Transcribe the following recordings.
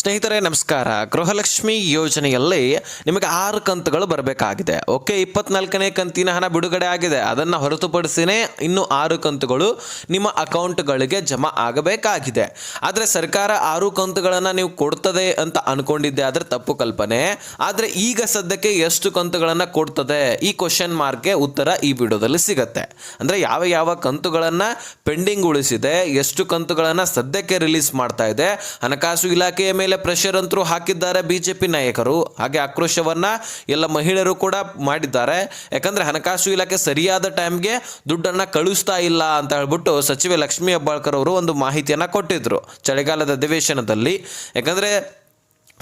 ಸ್ನೇಹಿತರೆ ನಮಸ್ಕಾರ. ಗೃಹಲಕ್ಷ್ಮಿ ಯೋಜನೆಯಲ್ಲಿ ನಿಮಗೆ 6 ಕಂತುಗಳು ಬರಬೇಕಾಗಿದೆ. ಓಕೆ, 24ನೇ ಕಂತಿನ ಹಣ ಬಿಡುಗಡೆ ಆಗಿದೆ. ಅದನ್ನು ಹೊರತುಪಡಿಸಿನೇ ಇನ್ನು 6 ಕಂತುಗಳು ನಿಮ್ಮ ಅಕೌಂಟ್ಗಳಿಗೆ ಜಮಾ ಆಗಬೇಕಾಗಿದೆ. ಆದರೆ ಸರ್ಕಾರ 6 ಕಂತುಗಳನ್ನು ನೀವು ಕೊಡ್ತದೆ ಅಂತ ಅನ್ಕೊಂಡಿದ್ದೆ, ಆದರೆ ತಪ್ಪು ಕಲ್ಪನೆ. ಆದರೆ ಈಗ ಸದ್ಯಕ್ಕೆ ಎಷ್ಟು ಕಂತುಗಳನ್ನು ಕೊಡ್ತದೆ, ಈ ಕ್ವಶನ್ ಮಾರ್ಕ್ಗೆ ಉತ್ತರ ಈ ವಿಡಿಯೋದಲ್ಲಿ ಸಿಗುತ್ತೆ. ಅಂದರೆ ಯಾವ ಯಾವ ಕಂತುಗಳನ್ನು ಪೆಂಡಿಂಗ್ ಉಳಿಸಿದೆ, ಎಷ್ಟು ಕಂತುಗಳನ್ನು ಸದ್ಯಕ್ಕೆ ರಿಲೀಸ್ ಮಾಡ್ತಾ ಇದೆ, ಹಣಕಾಸು ಇಲಾಖೆಯ ಮೇಲೆ ಪ್ರೆಷರ್ ಅಂತೂ ಹಾಕಿದ್ದಾರೆ ಬಿಜೆಪಿ ನಾಯಕರು. ಹಾಗೆ ಆಕ್ರೋಶವನ್ನ ಎಲ್ಲ ಮಹಿಳೆಯರು ಕೂಡ ಮಾಡಿದ್ದಾರೆ. ಯಾಕಂದ್ರೆ ಹಣಕಾಸು ಇಲಾಖೆ ಸರಿಯಾದ ಟೈಮ್ಗೆ ದುಡ್ಡನ್ನ ಕಳಿಸ್ತಾ ಇಲ್ಲ ಅಂತ ಹೇಳ್ಬಿಟ್ಟು ಸಚಿವೆ ಲಕ್ಷ್ಮೀ ಹೆಬ್ಬಾಳ್ಕರ್ ಅವರು ಒಂದು ಮಾಹಿತಿಯನ್ನ ಕೊಟ್ಟಿದ್ರು ಚಳಿಗಾಲದ ಅಧಿವೇಶನದಲ್ಲಿ. ಯಾಕಂದ್ರೆ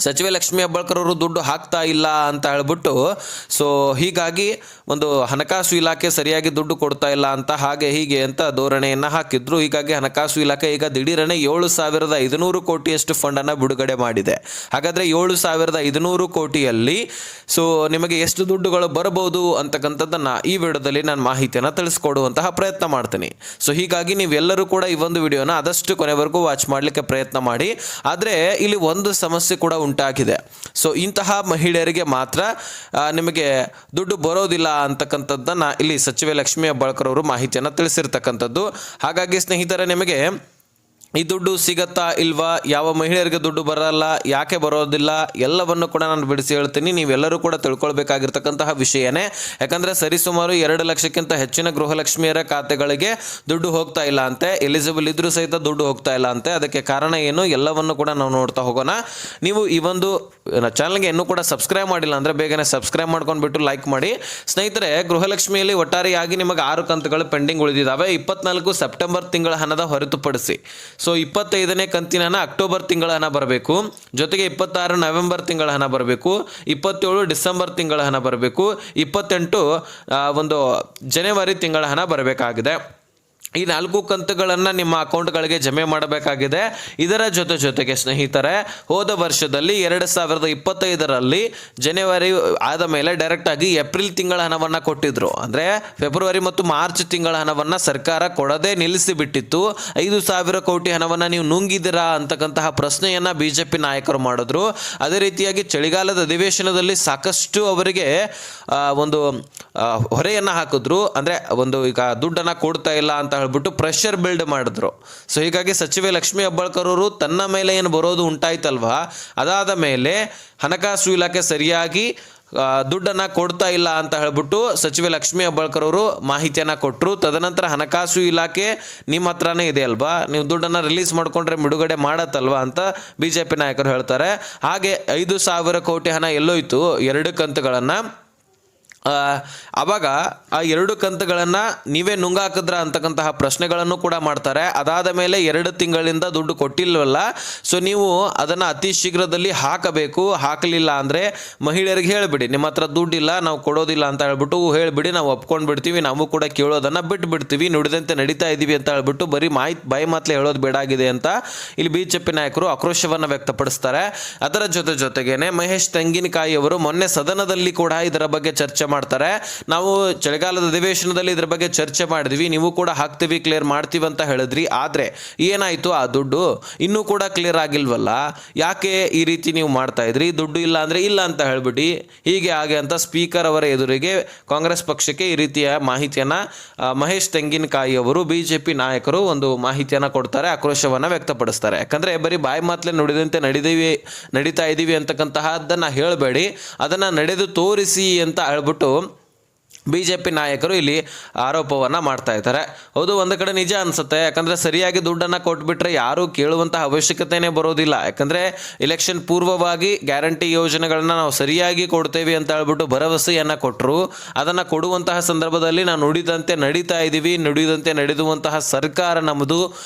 ಸಚಿವೆ ಲಕ್ಷ್ಮೀ ಹೆಬ್ಬಾಳ್ಕರ್ ಅವರು ದುಡ್ಡು ಹಾಕ್ತಾ ಇಲ್ಲ ಅಂತ ಹೇಳ್ಬಿಟ್ಟು, ಸೊ ಹೀಗಾಗಿ ಒಂದು ಹಣಕಾಸು ಇಲಾಖೆ ಸರಿಯಾಗಿ ದುಡ್ಡು ಕೊಡ್ತಾ ಇಲ್ಲ ಅಂತ ಹಾಗೆ ಹೀಗೆ ಅಂತ ಧೋರಣೆಯನ್ನು ಹಾಕಿದ್ರು. ಹೀಗಾಗಿ ಹಣಕಾಸು ಇಲಾಖೆ ಈಗ ದಿಢೀರನೆ 7,500 ಕೋಟಿಯಷ್ಟು ಫಂಡನ್ನು ಬಿಡುಗಡೆ ಮಾಡಿದೆ. ಹಾಗಾದರೆ 7,500 ಕೋಟಿಯಲ್ಲಿ ಸೊ ನಿಮಗೆ ಎಷ್ಟು ದುಡ್ಡುಗಳು ಬರಬಹುದು ಅಂತಕ್ಕಂಥದ್ದನ್ನು ಈ ವಿಡಿಯೋದಲ್ಲಿ ನಾನು ಮಾಹಿತಿಯನ್ನು ತಿಳಿಸ್ಕೊಡುವಂತಹ ಪ್ರಯತ್ನ ಮಾಡ್ತೀನಿ. ಸೊ ಹೀಗಾಗಿ ನೀವೆಲ್ಲರೂ ಕೂಡ ಈ ಒಂದು ವಿಡಿಯೋನ ಆದಷ್ಟು ಕೊನೆವರೆಗೂ ವಾಚ್ ಮಾಡಲಿಕ್ಕೆ ಪ್ರಯತ್ನ ಮಾಡಿ. ಆದರೆ ಇಲ್ಲಿ ಒಂದು ಸಮಸ್ಯೆ ಕೂಡ ಉಂಟಾಗಿದೆ. ಸೊ ಇಂತಹ ಮಹಿಳೆಯರಿಗೆ ಮಾತ್ರ ನಿಮಗೆ ದುಡ್ಡು ಬರೋದಿಲ್ಲ ಅಂತಕ್ಕಂಥದ್ದನ್ನು ಇಲ್ಲಿ ಸಚಿವೆ ಲಕ್ಷ್ಮೀ ಹೆಬ್ಬಾಳ್ಕರ್ ಅವರು ಮಾಹಿತಿಯನ್ನು ತಿಳಿಸಿರ್ತಕ್ಕಂಥದ್ದು. ಹಾಗಾಗಿ ಸ್ನೇಹಿತರೆ, ನಿಮಗೆ ಈ ದುಡ್ಡು ಸಿಗತ್ತಾ ಇಲ್ವಾ, ಯಾವ ಮಹಿಳೆಯರಿಗೆ ದುಡ್ಡು ಬರಲ್ಲ, ಯಾಕೆ ಬರೋದಿಲ್ಲ, ಎಲ್ಲವನ್ನು ಕೂಡ ನಾನು ಬಿಡಿಸಿ ಹೇಳ್ತೀನಿ. ನೀವೆಲ್ಲರೂ ಕೂಡ ತಿಳ್ಕೊಳ್ಬೇಕಾಗಿರ್ತಕ್ಕಂತಹ ವಿಷಯನೇ. ಯಾಕಂದರೆ ಸರಿಸುಮಾರು 2 ಲಕ್ಷಕ್ಕಿಂತ ಹೆಚ್ಚಿನ ಗೃಹಲಕ್ಷ್ಮಿಯರ ಖಾತೆಗಳಿಗೆ ದುಡ್ಡು ಹೋಗ್ತಾ ಇಲ್ಲ ಅಂತೆ. ಎಲಿಜಿಬಲ್ ಇದ್ರೂ ಸಹಿತ ದುಡ್ಡು ಹೋಗ್ತಾ ಇಲ್ಲ ಅಂತೆ. ಅದಕ್ಕೆ ಕಾರಣ ಏನು, ಎಲ್ಲವನ್ನು ಕೂಡ ನಾವು ನೋಡ್ತಾ ಹೋಗೋಣ. ನೀವು ಈ ಒಂದು ಚಾನಲ್ಗೆ ಇನ್ನೂ ಕೂಡ ಸಬ್ಸ್ಕ್ರೈಬ್ ಮಾಡಿಲ್ಲ ಅಂದರೆ ಬೇಗನೆ ಸಬ್ಸ್ಕ್ರೈಬ್ ಮಾಡ್ಕೊಂಡ್ಬಿಟ್ಟು ಲೈಕ್ ಮಾಡಿ. ಸ್ನೇಹಿತರೆ, ಗೃಹಲಕ್ಷ್ಮಿಯಲ್ಲಿ ಒಟ್ಟಾರೆಯಾಗಿ ನಿಮಗೆ 6 ಕಂತುಗಳು ಪೆಂಡಿಂಗ್ ಉಳಿದಿದ್ದಾವೆ. 24 ಸೆಪ್ಟೆಂಬರ್ ತಿಂಗಳ ಹಣದ ಹೊರತುಪಡಿಸಿ. ಸೊ 25ನೇ ಕಂತಿನ ಹಣ ಅಕ್ಟೋಬರ್ ತಿಂಗಳ ಹಣ ಬರಬೇಕು. ಜೊತೆಗೆ 26 ನವೆಂಬರ್ ತಿಂಗಳ ಹಣ ಬರಬೇಕು. 27 ಡಿಸೆಂಬರ್ ತಿಂಗಳ ಹಣ ಬರಬೇಕು. 28 ಒಂದು ಜನವರಿ ತಿಂಗಳ ಹಣ ಬರಬೇಕಾಗಿದೆ. ಈ 4 ಕಂತುಗಳನ್ನು ನಿಮ್ಮ ಅಕೌಂಟ್ಗಳಿಗೆ ಜಮೆ ಮಾಡಬೇಕಾಗಿದೆ. ಇದರ ಜೊತೆಗೆ ಸ್ನೇಹಿತರೆ, ಹೋದ ವರ್ಷದಲ್ಲಿ 2025ರಲ್ಲಿ ಜನವರಿ ಆದ ಮೇಲೆ ಡೈರೆಕ್ಟ್ ಆಗಿ ಏಪ್ರಿಲ್ ತಿಂಗಳ ಹಣವನ್ನು ಕೊಟ್ಟಿದ್ರು. ಅಂದರೆ ಫೆಬ್ರವರಿ ಮತ್ತು ಮಾರ್ಚ್ ತಿಂಗಳ ಹಣವನ್ನು ಸರ್ಕಾರ ಕೊಡದೆ ನಿಲ್ಲಿಸಿಬಿಟ್ಟಿತ್ತು. 5,000 ಕೋಟಿ ಹಣವನ್ನು ನೀವು ನುಂಗಿದ್ದೀರಾ ಅಂತಕ್ಕಂತಹ ಪ್ರಶ್ನೆಯನ್ನು ಬಿಜೆಪಿ ನಾಯಕರು ಮಾಡಿದ್ರು. ಅದೇ ರೀತಿಯಾಗಿ ಚಳಿಗಾಲದ ಅಧಿವೇಶನದಲ್ಲಿ ಸಾಕಷ್ಟು ಅವರಿಗೆ ಒಂದು ಹೊರೆಯನ್ನು ಹಾಕಿದ್ರು. ಅಂದರೆ ಒಂದು ಈಗ ದುಡ್ಡನ್ನು ಕೊಡ್ತಾ ಇಲ್ಲ ಅಂತ ಹೇಳ್ಬಿಟ್ಟು ಪ್ರೆಷರ್ ಬಿಲ್ಡ್ ಮಾಡಿದ್ರು. ಸೊ ಹೀಗಾಗಿ ಸಚಿವೆ ಲಕ್ಷ್ಮೀ ಹೆಬ್ಬಾಳ್ಕರ್ ಅವರು ತನ್ನ ಮೇಲೆ ಏನು ಬರೋದು ಉಂಟಾಯ್ತಲ್ವಾ, ಅದಾದ ಮೇಲೆ ಹಣಕಾಸು ಇಲಾಖೆ ಸರಿಯಾಗಿ ದುಡ್ಡನ್ನು ಕೊಡ್ತಾ ಇಲ್ಲ ಅಂತ ಹೇಳ್ಬಿಟ್ಟು ಸಚಿವೆ ಲಕ್ಷ್ಮೀ ಹೆಬ್ಬಾಳ್ಕರ್ ಅವರು ಮಾಹಿತಿಯನ್ನು ಕೊಟ್ಟರು. ತದನಂತರ ಹಣಕಾಸು ಇಲಾಖೆ ನಿಮ್ಮ ಹತ್ರನೇ ಇದೆ ಅಲ್ವಾ, ನೀವು ದುಡ್ಡನ್ನು ರಿಲೀಸ್ ಮಾಡಿಕೊಂಡ್ರೆ ಬಿಡುಗಡೆ ಮಾಡತ್ತಲ್ವಾ ಅಂತ ಬಿಜೆಪಿ ನಾಯಕರು ಹೇಳ್ತಾರೆ. ಹಾಗೆ 5,000 ಕೋಟಿ ಹಣ ಎಲ್ಲೋಯ್ತು 2 ಕಂತುಗಳನ್ನು. ಆವಾಗ ಆ 2 ಕಂತುಗಳನ್ನು ನೀವೇ ನುಂಗಾಕಿದ್ರ ಅಂತಕ್ಕಂತಹ ಪ್ರಶ್ನೆಗಳನ್ನು ಕೂಡ ಮಾಡ್ತಾರೆ. ಅದಾದ ಮೇಲೆ 2 ತಿಂಗಳಿಂದ ದುಡ್ಡು ಕೊಟ್ಟಿಲ್ವಲ್ಲ, ಸೊ ನೀವು ಅದನ್ನು ಅತಿ ಶೀಘ್ರದಲ್ಲಿ ಹಾಕಬೇಕು. ಹಾಕಲಿಲ್ಲ ಅಂದರೆ ಮಹಿಳೆಯರಿಗೆ ಹೇಳಿಬಿಡಿ, ನಿಮ್ಮ ಹತ್ರ ದುಡ್ಡಿಲ್ಲ, ನಾವು ಕೊಡೋದಿಲ್ಲ ಅಂತ ಹೇಳ್ಬಿಟ್ಟು ಹೇಳಿಬಿಡಿ, ನಾವು ಒಪ್ಕೊಂಡು ಬಿಡ್ತೀವಿ, ನಾವು ಕೂಡ ಕೇಳೋದನ್ನು ಬಿಟ್ಬಿಡ್ತೀವಿ, ನುಡಿದಂತೆ ನಡೀತಾ ಇದ್ದೀವಿ ಅಂತ ಹೇಳ್ಬಿಟ್ಟು ಬರೀ ಬಾಯಿ ಮಾತಲೆ ಹೇಳೋದು ಬೇಡಾಗಿದೆ ಅಂತ ಇಲ್ಲಿ ಬಿಜೆಪಿ ನಾಯಕರು ಆಕ್ರೋಶವನ್ನು ವ್ಯಕ್ತಪಡಿಸ್ತಾರೆ. ಅದರ ಜೊತೆಗೇನೆ ಮಹೇಶ್ ತೆಂಗಿನಕಾಯಿ ಅವರು ಮೊನ್ನೆ ಸದನದಲ್ಲಿ ಕೂಡ ಇದರ ಬಗ್ಗೆ ಚರ್ಚೆ ಮಾಡ್ತಾರೆ. ನಾವು ಚಳಿಗಾಲದ ಅಧಿವೇಶನದಲ್ಲಿ ಇದ್ರ ಬಗ್ಗೆ ಚರ್ಚೆ ಮಾಡಿದ್ವಿ, ನೀವು ಕೂಡ ಹಾಕ್ತೀವಿ, ಕ್ಲಿಯರ್ ಮಾಡ್ತೀವಿ ಅಂತ ಹೇಳಿದ್ರಿ. ಆದರೆ ಏನಾಯಿತು, ಆ ದುಡ್ಡು ಇನ್ನೂ ಕೂಡ ಕ್ಲಿಯರ್ ಆಗಿಲ್ವಲ್ಲ, ಯಾಕೆ ಈ ರೀತಿ ನೀವು ಮಾಡ್ತಾ ಇದ್ರಿ, ದುಡ್ಡು ಇಲ್ಲ ಅಂದರೆ ಇಲ್ಲ ಅಂತ ಹೇಳ್ಬಿಡಿ, ಹೀಗೆ ಹಾಗೆ ಅಂತ ಸ್ಪೀಕರ್ ಅವರ ಎದುರಿಗೆ ಕಾಂಗ್ರೆಸ್ ಪಕ್ಷಕ್ಕೆ ಈ ರೀತಿಯ ಮಾಹಿತಿಯನ್ನು ಮಹೇಶ್ ತೆಂಗಿನಕಾಯಿ ಅವರು ಬಿಜೆಪಿ ನಾಯಕರು ಒಂದು ಮಾಹಿತಿಯನ್ನು ಕೊಡ್ತಾರೆ, ಆಕ್ರೋಶವನ್ನು ವ್ಯಕ್ತಪಡಿಸ್ತಾರೆ. ಯಾಕಂದರೆ ಬರೀ ಬಾಯಿ ಮಾತಲೆ ನುಡಿದಂತೆ ನಡೀತಾ ಇದ್ದೀವಿ ಅಂತಕ್ಕಂತಹದ್ದನ್ನು ಹೇಳಬೇಡಿ, ಅದನ್ನು ನಡೆದು ತೋರಿಸಿ ಅಂತ ಹೇಳ್ಬಿಟ್ಟು ಬಿಜೆಪಿ ನಾಯಕರು ಇಲ್ಲಿ ಆರೋಪವನ್ನು ಮಾಡ್ತಾ ಇದ್ದಾರೆ. ಹೌದು, ಒಂದು ಕಡೆ ನಿಜ ಅನಿಸುತ್ತೆ. ಯಾಕಂದರೆ ಸರಿಯಾಗಿ ದುಡ್ಡನ್ನು ಕೊಟ್ಬಿಟ್ರೆ ಯಾರೂ ಕೇಳುವಂತಹ ಅವಶ್ಯಕತೆಯೇ ಬರೋದಿಲ್ಲ. ಯಾಕಂದರೆ ಇಲೆಕ್ಷನ್ ಪೂರ್ವವಾಗಿ ಗ್ಯಾರಂಟಿ ಯೋಜನೆಗಳನ್ನ ನಾವು ಸರಿಯಾಗಿ ಕೊಡ್ತೇವೆ ಅಂತ ಹೇಳ್ಬಿಟ್ಟು ಭರವಸೆಯನ್ನು ಕೊಟ್ಟರು. ಅದನ್ನು ಕೊಡುವಂತಹ ಸಂದರ್ಭದಲ್ಲಿ ನಾವು ನುಡಿದಂತೆ ನಡೀತಾ ಇದ್ದೀವಿ, ನುಡಿದಂತೆ ನಡೆದುವಂತಹ ಸರ್ಕಾರ ನಮ್ಮದು.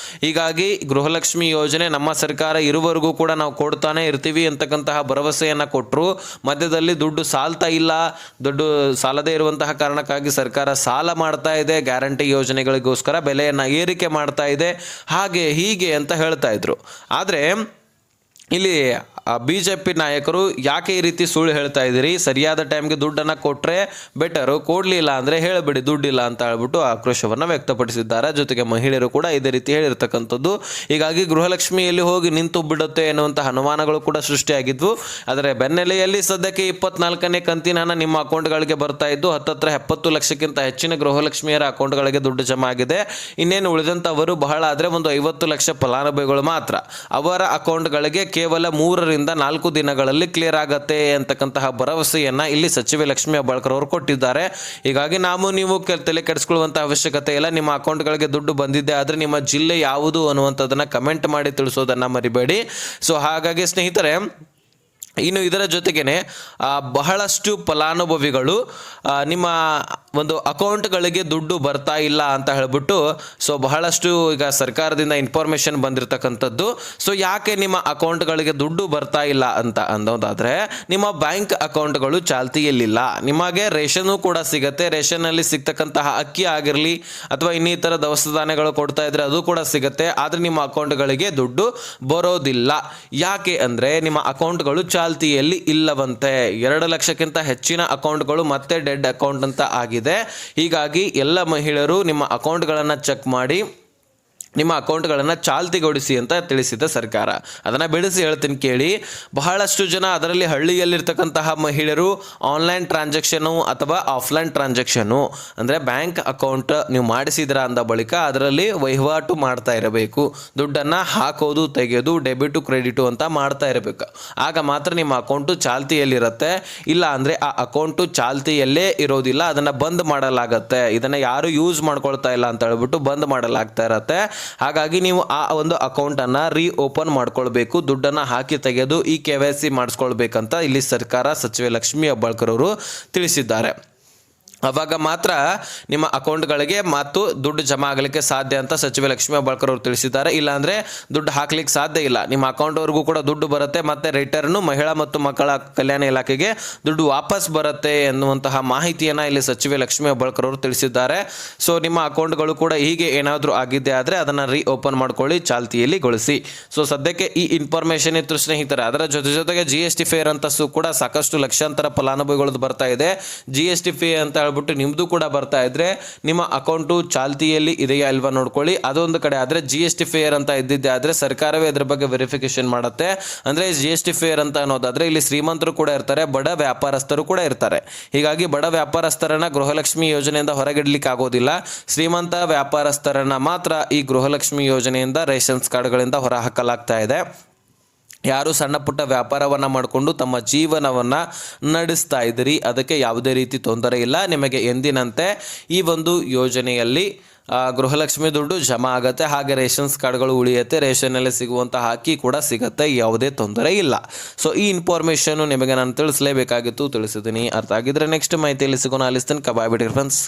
ಹೀಗಾಗಿ ಗೃಹಲಕ್ಷ್ಮಿ ಯೋಜನೆ ನಮ್ಮ ಸರ್ಕಾರ ಇರುವವರೆಗೂ ಕೂಡ ನಾವು ಕೊಡ್ತಾನೆ ಇರ್ತೀವಿ ಅಂತಕ್ಕಂತಹ ಭರವಸೆಯನ್ನು ಕೊಟ್ಟರು. ಮಧ್ಯದಲ್ಲಿ ದುಡ್ಡು ಸಾಲ್ತಾ ಇಲ್ಲ, ದುಡ್ಡು ಸಾಲದೇ ಇರುವಂತಹ ಕಾರಣಕ್ಕಾಗಿ ಸರ್ಕಾರ ಸಾಲ ಮಾಡ್ತಾ ಇದೆ, ಗ್ಯಾರಂಟಿ ಯೋಜನೆಗಳಿಗೋಸ್ಕರ ಬೆಲೆಯನ್ನು ಏರಿಕೆ ಮಾಡ್ತಾ ಇದೆ, ಹಾಗೆ ಹೀಗೆ ಅಂತ ಹೇಳ್ತಾ ಇದ್ರು. ಆದರೆ ಇಲ್ಲಿ BJP ನಾಯಕರು ಯಾಕೆ ಈ ರೀತಿ ಸುಳ್ಳು ಹೇಳ್ತಾ ಇದ್ದೀರಿ, ಸರಿಯಾದ ಟೈಮ್ಗೆ ದುಡ್ಡನ್ನು ಕೊಟ್ಟರೆ ಬೆಟರು, ಕೊಡಲಿಲ್ಲ ಅಂದರೆ ಹೇಳಿಬಿಡಿ ದುಡ್ಡಿಲ್ಲ ಅಂತ ಹೇಳ್ಬಿಟ್ಟು ಆಕ್ರೋಶವನ್ನು ವ್ಯಕ್ತಪಡಿಸಿದ್ದಾರೆ. ಜೊತೆಗೆ ಮಹಿಳೆಯರು ಕೂಡ ಇದೇ ರೀತಿ ಹೇಳಿರ್ತಕ್ಕಂಥದ್ದು. ಹೀಗಾಗಿ ಗೃಹಲಕ್ಷ್ಮಿಯಲ್ಲಿ ಹೋಗಿ ನಿಂತು ಬಿಡುತ್ತೆ ಎನ್ನುವಂಥ ಅನುಮಾನಗಳು ಕೂಡ ಸೃಷ್ಟಿಯಾಗಿದ್ವು. ಆದರೆ ಬೆನ್ನೆಲೆಯಲ್ಲಿ ಸದ್ಯಕ್ಕೆ 24ನೇ ಕಂತಿನ ಹಣ ನಿಮ್ಮ ಅಕೌಂಟ್ಗಳಿಗೆ ಬರ್ತಾ ಇದ್ದು ಹತ್ತತ್ರ 70 ಲಕ್ಷಕ್ಕಿಂತ ಹೆಚ್ಚಿನ ಗೃಹಲಕ್ಷ್ಮಿಯರ ಅಕೌಂಟ್ಗಳಿಗೆ ದುಡ್ಡು ಜಮಾ ಆಗಿದೆ. ಇನ್ನೇನು ಉಳಿದಂಥವರು ಬಹಳ ಆದರೆ ಒಂದು 50 ಲಕ್ಷ ಫಲಾನುಭವಿಗಳು ಮಾತ್ರ. ಅವರ ಅಕೌಂಟ್ಗಳಿಗೆ ಕೇವಲ 3 ರಿಂದ 4 ದಿನಗಳಲ್ಲಿ ಕ್ಲಿಯರ್ ಆಗತ್ತೆ ಅಂತಕ್ಕಂತಹ ಭರವಸೆಯನ್ನ ಇಲ್ಲಿ ಸಚಿವೆ ಲಕ್ಷ್ಮಿ ಹೆಬ್ಬಾಳ್ಕರ್ ಅವರು ಕೊಟ್ಟಿದ್ದಾರೆ. ಹೀಗಾಗಿ ನೀವು ತಲೆ ಕೆಡಿಸ್ಕೊಳ್ಳುವಂತ ಅವಶ್ಯಕತೆ ಇಲ್ಲ. ನಿಮ್ಮ ಅಕೌಂಟ್ಗಳಿಗೆ ದುಡ್ಡು ಬಂದಿದೆ ಆದರೆ ನಿಮ್ಮ ಜಿಲ್ಲೆ ಯಾವುದು ಅನ್ನುವಂಥದ್ದನ್ನ ಕಮೆಂಟ್ ಮಾಡಿ ತಿಳಿಸೋದನ್ನ ಮರಿಬೇಡಿ. ಸೊ ಹಾಗಾಗಿ ಸ್ನೇಹಿತರೆ, ಇನ್ನು ಇದರ ಜೊತೆಗೇನೆ ಬಹಳಷ್ಟು ಫಲಾನುಭವಿಗಳು ನಿಮ್ಮ ಒಂದು ಅಕೌಂಟ್ಗಳಿಗೆ ದುಡ್ಡು ಬರ್ತಾ ಇಲ್ಲ ಅಂತ ಹೇಳ್ಬಿಟ್ಟು ಬಹಳಷ್ಟು ಈಗ ಸರ್ಕಾರದಿಂದ ಇನ್ಫಾರ್ಮೇಷನ್ ಬಂದಿರತಕ್ಕಂಥದ್ದು. ಯಾಕೆ ನಿಮ್ಮ ಅಕೌಂಟ್ಗಳಿಗೆ ದುಡ್ಡು ಬರ್ತಾ ಇಲ್ಲ ಅಂತ ಅನ್ನೋದಾದರೆ, ನಿಮ್ಮ ಬ್ಯಾಂಕ್ ಅಕೌಂಟ್ಗಳು ಚಾಲ್ತಿಯಲ್ಲಿಲ್ಲ. ನಿಮಗೆ ರೇಷನ್ನು ಕೂಡ ಸಿಗುತ್ತೆ. ರೇಷನ್ನಲ್ಲಿ ಸಿಗ್ತಕ್ಕಂತಹ ಅಕ್ಕಿ ಆಗಿರಲಿ ಅಥವಾ ಇನ್ನಿತರ ದವಸ ಧಾನ್ಯಗಳು ಕೊಡ್ತಾ ಇದ್ರೆ ಅದು ಕೂಡ ಸಿಗುತ್ತೆ. ಆದರೆ ನಿಮ್ಮ ಅಕೌಂಟ್ಗಳಿಗೆ ದುಡ್ಡು ಬರೋದಿಲ್ಲ. ಯಾಕೆ ಅಂದರೆ ನಿಮ್ಮ ಅಕೌಂಟ್ಗಳು ಚಾಲ್ತಿಯಲ್ಲಿ ಇಲ್ಲವಂತೆ. 2 ಲಕ್ಷಕ್ಕಿಂತ ಹೆಚ್ಚಿನ ಅಕೌಂಟ್ಗಳು ಮತ್ತೆ ಡೆಡ್ ಅಕೌಂಟ್ ಅಂತ ಆಗಿದೆ. ಹೀಗಾಗಿ ಎಲ್ಲ ಮಹಿಳೆಯರು ನಿಮ್ಮ ಅಕೌಂಟ್ಗಳನ್ನು ಚೆಕ್ ಮಾಡಿ ನಿಮ್ಮ ಅಕೌಂಟ್ಗಳನ್ನು ಚಾಲ್ತಿಗೊಳಿಸಿ ಅಂತ ತಿಳಿಸಿದ ಸರ್ಕಾರ. ಅದನ್ನು ಬಿಡಿಸಿ ಹೇಳ್ತೀನಿ ಕೇಳಿ. ಬಹಳಷ್ಟು ಜನ ಅದರಲ್ಲಿ ಹಳ್ಳಿಯಲ್ಲಿರ್ತಕ್ಕಂತಹ ಮಹಿಳೆಯರು ಆನ್ಲೈನ್ ಟ್ರಾನ್ಸಾಕ್ಷನು ಅಥವಾ ಆಫ್ಲೈನ್ ಟ್ರಾನ್ಸಾಕ್ಷನು ಅಂದರೆ ಬ್ಯಾಂಕ್ ಅಕೌಂಟ್ ನೀವು ಮಾಡಿಸಿದ್ರ ಅಂದ ಬಳಿಕ ಅದರಲ್ಲಿ ವಹಿವಾಟು ಮಾಡ್ತಾ ಇರಬೇಕು. ದುಡ್ಡನ್ನು ಹಾಕೋದು ತೆಗೆಯೋದು ಡೆಬಿಟು ಕ್ರೆಡಿಟು ಅಂತ ಮಾಡ್ತಾ ಇರಬೇಕು. ಆಗ ಮಾತ್ರ ನಿಮ್ಮ ಅಕೌಂಟು ಚಾಲ್ತಿಯಲ್ಲಿರುತ್ತೆ. ಇಲ್ಲ ಅಂದರೆ ಆ ಅಕೌಂಟು ಚಾಲ್ತಿಯಲ್ಲೇ ಇರೋದಿಲ್ಲ, ಅದನ್ನು ಬಂದ್ ಮಾಡಲಾಗತ್ತೆ. ಇದನ್ನು ಯಾರು ಯೂಸ್ ಮಾಡ್ಕೊಳ್ತಾ ಇಲ್ಲ ಅಂತ ಹೇಳ್ಬಿಟ್ಟು ಬಂದ್ ಮಾಡಲಾಗ್ತಾ ಇರತ್ತೆ. ಹಾಗಾಗಿ ನೀವು ಆ ಒಂದು ಅಕೌಂಟನ್ನು ಓಪನ್ ಮಾಡ್ಕೊಳ್ಬೇಕು. ದುಡ್ಡನ್ನು ಹಾಕಿ ತೆಗೆದು ಈ KYC ಮಾಡಿಸ್ಕೊಳ್ಬೇಕಂತ ಇಲ್ಲಿ ಸರ್ಕಾರ ಸಚಿವೆ ಲಕ್ಷ್ಮಿ ಹೆಬ್ಬಾಳ್ಕರ್ ಅವರು ತಿಳಿಸಿದ್ದಾರೆ. ಅವಾಗ ಮಾತ್ರ ನಿಮ್ಮ ಅಕೌಂಟ್ಗಳಿಗೆ ಮತ್ತು ದುಡ್ಡು ಜಮಾ ಆಗಲಿಕ್ಕೆ ಸಾಧ್ಯ ಅಂತ ಸಚಿವೆ ಲಕ್ಷ್ಮಿ ಹೆಬ್ಬಾಳ್ಕರ್ ಅವರು ತಿಳಿಸಿದ್ದಾರೆ. ಇಲ್ಲಾಂದರೆ ದುಡ್ಡು ಹಾಕ್ಲಿಕ್ಕೆ ಸಾಧ್ಯ ಇಲ್ಲ. ನಿಮ್ಮ ಅಕೌಂಟ್ವರೆಗೂ ಕೂಡ ದುಡ್ಡು ಬರುತ್ತೆ, ಮತ್ತು ರಿಟರ್ನು ಮಹಿಳಾ ಮತ್ತು ಮಕ್ಕಳ ಕಲ್ಯಾಣ ಇಲಾಖೆಗೆ ದುಡ್ಡು ವಾಪಸ್ ಬರುತ್ತೆ ಎನ್ನುವಂತಹ ಮಾಹಿತಿಯನ್ನು ಇಲ್ಲಿ ಸಚಿವೆ ಲಕ್ಷ್ಮಿ ಹೆಬ್ಬಾಳ್ಕರ್ ಅವರು ತಿಳಿಸಿದ್ದಾರೆ. ನಿಮ್ಮ ಅಕೌಂಟ್ಗಳು ಕೂಡ ಹೀಗೆ ಏನಾದರೂ ಆಗಿದ್ದೆ ಆದರೆ ಅದನ್ನು ಓಪನ್ ಮಾಡ್ಕೊಳ್ಳಿ, ಚಾಲ್ತಿಯಲ್ಲಿ ಗೊಳಿಸಿ. ಸದ್ಯಕ್ಕೆ ಈ ಇನ್ಫಾರ್ಮೇಷನ್ ಇತ್ತು ಸ್ನೇಹಿತರೆ. ಅದರ ಜೊತೆಗೆ GST ಫೇರ್ ಅಂತ ಕೂಡ ಸಾಕಷ್ಟು ಲಕ್ಷಾಂತರ ಫಲಾನುಭವಿಗಳದ್ದು ಬರ್ತಾ ಇದೆ. GST ಫೇ ಅಂತ ಹೇಳ್ಬಿಟ್ಟು ನಿಮ್ಮದು ಕೂಡ ಬರ್ತಾ ಇದ್ರೆ ನಿಮ್ಮ ಅಕೌಂಟು ಚಾಲ್ತಿಯಲ್ಲಿ ಇದೆಯಾ ಇಲ್ವಾ ನೋಡ್ಕೊಳ್ಳಿ. ಅದೊಂದು ಕಡೆ. ಆದರೆ GST ಫೇರ್ ಅಂತ ಇದ್ದಿದ್ದೆ ಆದರೆ ಸರ್ಕಾರವೇ ಅದರ ಬಗ್ಗೆ ವೆರಿಫಿಕೇಶನ್ ಮಾಡುತ್ತೆ. ಅಂದರೆ GST ಫೇರ್ ಅಂತ ಅನ್ನೋದಾದರೆ ಇಲ್ಲಿ ಶ್ರೀಮಂತರು ಕೂಡ ಇರ್ತಾರೆ, ಬಡ ವ್ಯಾಪಾರಸ್ಥರು ಕೂಡ ಇರ್ತಾರೆ. ಹೀಗಾಗಿ ಬಡ ವ್ಯಾಪಾರಸ್ಥರನ್ನ ಗೃಹಲಕ್ಷ್ಮಿ ಯೋಜನೆಯಿಂದ ಹೊರಗಿಡ್ಲಿಕ್ಕೆ ಆಗೋದಿಲ್ಲ. ಶ್ರೀಮಂತ ವ್ಯಾಪಾರಸ್ಥರನ್ನ ಮಾತ್ರ ಈ ಗೃಹಲಕ್ಷ್ಮಿ ಯೋಜನೆಯಿಂದ ರೇಷನ್ಸ್ ಕಾರ್ಡ್ಗಳಿಂದ ಹೊರ ಹಾಕಲಾಗ್ತಾ ಇದೆ. ಯಾರು ಸಣ್ಣ ಪುಟ್ಟ ವ್ಯಾಪಾರವನ್ನು ಮಾಡಿಕೊಂಡು ತಮ್ಮ ಜೀವನವನ್ನು ನಡೆಸ್ತಾ ಇದ್ದೀರಿ, ಅದಕ್ಕೆ ಯಾವುದೇ ರೀತಿ ತೊಂದರೆ ಇಲ್ಲ. ನಿಮಗೆ ಎಂದಿನಂತೆ ಈ ಒಂದು ಯೋಜನೆಯಲ್ಲಿ ಗೃಹಲಕ್ಷ್ಮಿ ದುಡ್ಡು ಜಮಾ ಆಗುತ್ತೆ. ಹಾಗೆ ರೇಷನ್ಸ್ ಕಾರ್ಡ್ಗಳು ಉಳಿಯುತ್ತೆ. ರೇಷನ್ನಲ್ಲಿ ಸಿಗುವಂತಹ ಅಕ್ಕಿ ಕೂಡ ಸಿಗುತ್ತೆ. ಯಾವುದೇ ತೊಂದರೆ ಇಲ್ಲ. ಈ ಇನ್ಫಾರ್ಮೇಷನ್ನು ನಿಮಗೆ ನಾನು ತಿಳಿಸಲೇಬೇಕಾಗಿತ್ತು, ತಿಳಿಸಿದ್ದೀನಿ. ಅರ್ಥ ಆಗಿದ್ರೆ ನೆಕ್ಸ್ಟ್ ಮಾಹಿತಿಯಲ್ಲಿ ಸಿಗೋಣ. ಅಲ್ಲಿಸ್ತೀನಿ. ಕಬಾಯ್ ಬಿಡಿ ಫ್ರೆಂಡ್ಸ್.